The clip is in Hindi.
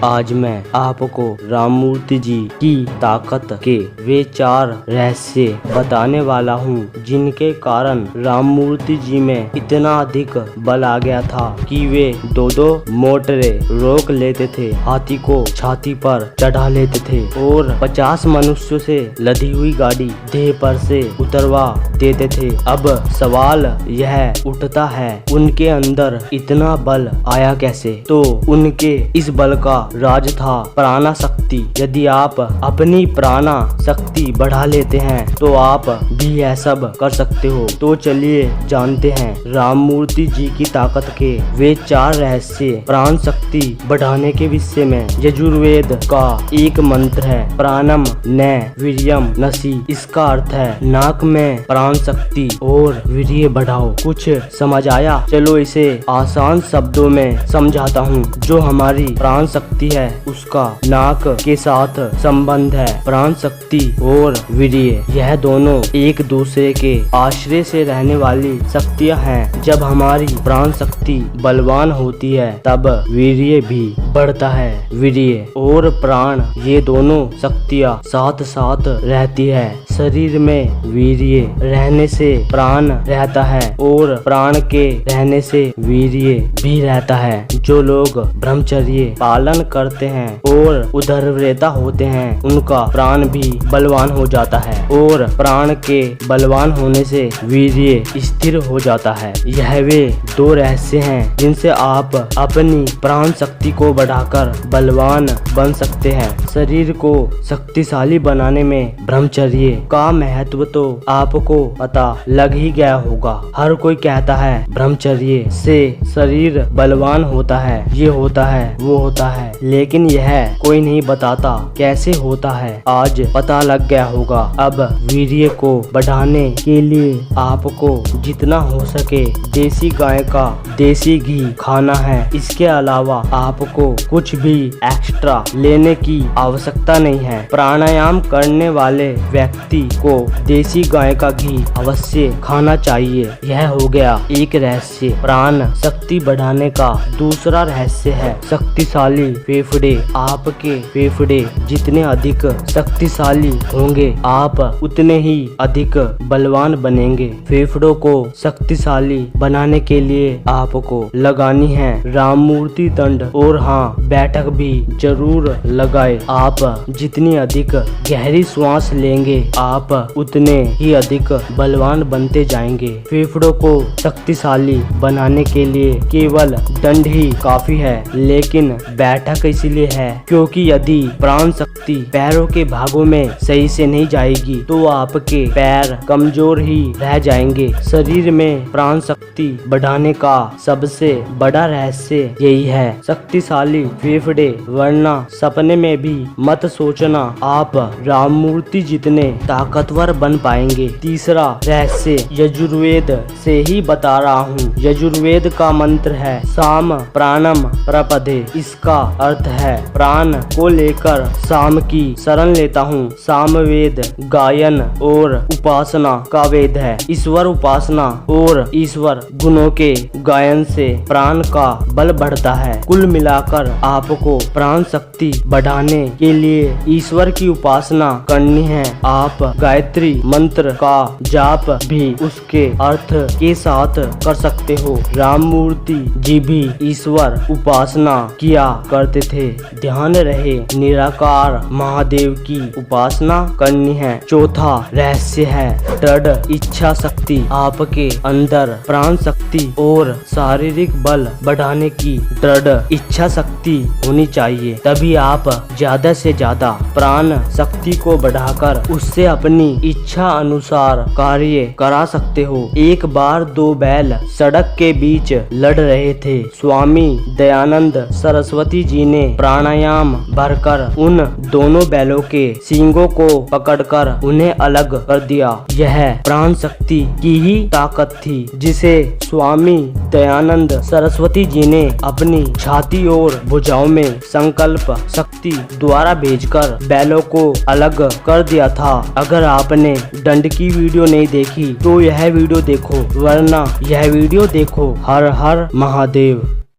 आज मैं आपको राममूर्ति जी की ताकत के वे 4 रहस्य बताने वाला हूँ जिनके कारण राममूर्ति जी में इतना अधिक बल आ गया था कि वे 2-2 मोटरे रोक लेते थे, हाथी को छाती पर चढ़ा लेते थे और 50 मनुष्यों से लदी हुई गाड़ी देह पर से उतरवा देते थे। अब सवाल यह उठता है उनके अंदर इतना बल आया कैसे? तो उनके इस बल का राज था प्राणा शक्ति। यदि आप अपनी प्राणा शक्ति बढ़ा लेते हैं तो आप भी यह सब कर सकते हो। तो चलिए जानते हैं राममूर्ति जी की ताकत के वे 4 रहस्य प्राण शक्ति बढ़ाने के विषय में। यजुर्वेद का एक मंत्र है प्राणम न वीर्यम नसी। इसका अर्थ है नाक में प्राण शक्ति और वीर्य बढ़ाओ। कुछ समझ आया? चलो इसे आसान शब्दों में समझाता हूँ। जो हमारी प्राण शक्ति है उसका नाक के साथ संबंध है। प्राण शक्ति और वीर्य यह दोनों एक दूसरे के आश्रय से रहने वाली शक्तियाँ हैं। जब हमारी प्राण शक्ति बलवान होती है तब वीर्य भी बढ़ता है। वीर्य और प्राण ये दोनों शक्तियाँ साथ साथ रहती है। शरीर में वीर्य रहने से प्राण रहता है और प्राण के रहने से वीर्य भी रहता है। जो लोग ब्रह्मचर्य पालन करते हैं और उदरव्रता होते हैं उनका प्राण भी बलवान हो जाता है और प्राण के बलवान होने से वीर्य स्थिर हो जाता है। यह वे 2 रहस्य हैं जिनसे आप अपनी प्राण शक्ति को बढ़ाकर बलवान बन सकते हैं। शरीर को शक्तिशाली बनाने में ब्रह्मचर्य का महत्व तो आपको पता लग ही गया होगा। हर कोई कहता है ब्रह्मचर्य से शरीर बलवान होता है, ये होता है, वो होता है, लेकिन यह कोई नहीं बताता कैसे होता है। आज पता लग गया होगा। अब वीर्य को बढ़ाने के लिए आपको जितना हो सके देसी गाय का देसी घी खाना है। इसके अलावा आपको कुछ भी एक्स्ट्रा लेने की आवश्यकता नहीं है। प्राणायाम करने वाले व्यक्ति को देसी गाय का घी अवश्य खाना चाहिए। यह हो गया एक रहस्य प्राण शक्ति बढ़ाने का। दूसरा रहस्य है शक्तिशाली फेफड़े। आपके फेफड़े जितने अधिक शक्तिशाली होंगे आप उतने ही अधिक बलवान बनेंगे। फेफड़ों को शक्तिशाली बनाने के लिए आपको लगानी है राममूर्ति दंड और हाँ बैठक भी जरूर लगाए। आप जितनी अधिक गहरी श्वास लेंगे आप उतने ही अधिक बलवान बनते जाएंगे। फेफड़ों को शक्तिशाली बनाने के लिए केवल दंड ही काफी है, लेकिन बैठक इसलिए है क्योंकि यदि प्राण शक्ति पैरों के भागों में सही से नहीं जाएगी तो आपके पैर कमजोर ही रह जाएंगे। शरीर में प्राण शक्ति बढ़ाने का सबसे बड़ा रहस्य यही है शक्तिशाली फेफड़े, वरना सपने में भी मत सोचना आप राममूर्ति जितने ताकतवर बन पाएंगे। तीसरा रहस्य यजुर्वेद से ही बता रहा हूँ। यजुर्वेद का मंत्र है साम प्राणम प्रपदे। इसका अर्थ है प्राण को लेकर साम की शरण लेता हूँ। सामवेद गायन और उपासना का वेद है। ईश्वर उपासना और ईश्वर गुणों के गायन से प्राण का बल बढ़ता है। कुल मिलाकर आपको प्राण शक्ति बढ़ाने के लिए ईश्वर की उपासना करनी है। आप गायत्री मंत्र का जाप भी उसके अर्थ के साथ कर सकते हो। राममूर्ति जी भी ईश्वर उपासना किया करते थे। ध्यान रहे निराकार महादेव की उपासना करनी है। चौथा रहस्य है दृढ़ इच्छा शक्ति। आपके अंदर प्राण शक्ति और शारीरिक बल बढ़ाने की दृढ़ इच्छा शक्ति होनी चाहिए। तभी आप ज्यादा से ज्यादा प्राण शक्ति को बढ़ाकर उससे अपनी इच्छा अनुसार कार्य करा सकते हो। एक बार 2 बैल सड़क के बीच लड़ रहे थे। स्वामी दयानंद सरस्वती जी ने प्राणायाम भरकर उन दोनों बैलों के सींगों को पकड़कर उन्हें अलग कर दिया। यह प्राण शक्ति की ही ताकत थी जिसे स्वामी दयानंद सरस्वती जी ने अपनी छाती और भुजाओं में संकल्प शक्ति द्वारा भेजकर बैलों को अलग कर दिया था। अगर आपने दंड की वीडियो नहीं देखी तो यह वीडियो देखो, वरना यह वीडियो देखो। हर हर महादेव।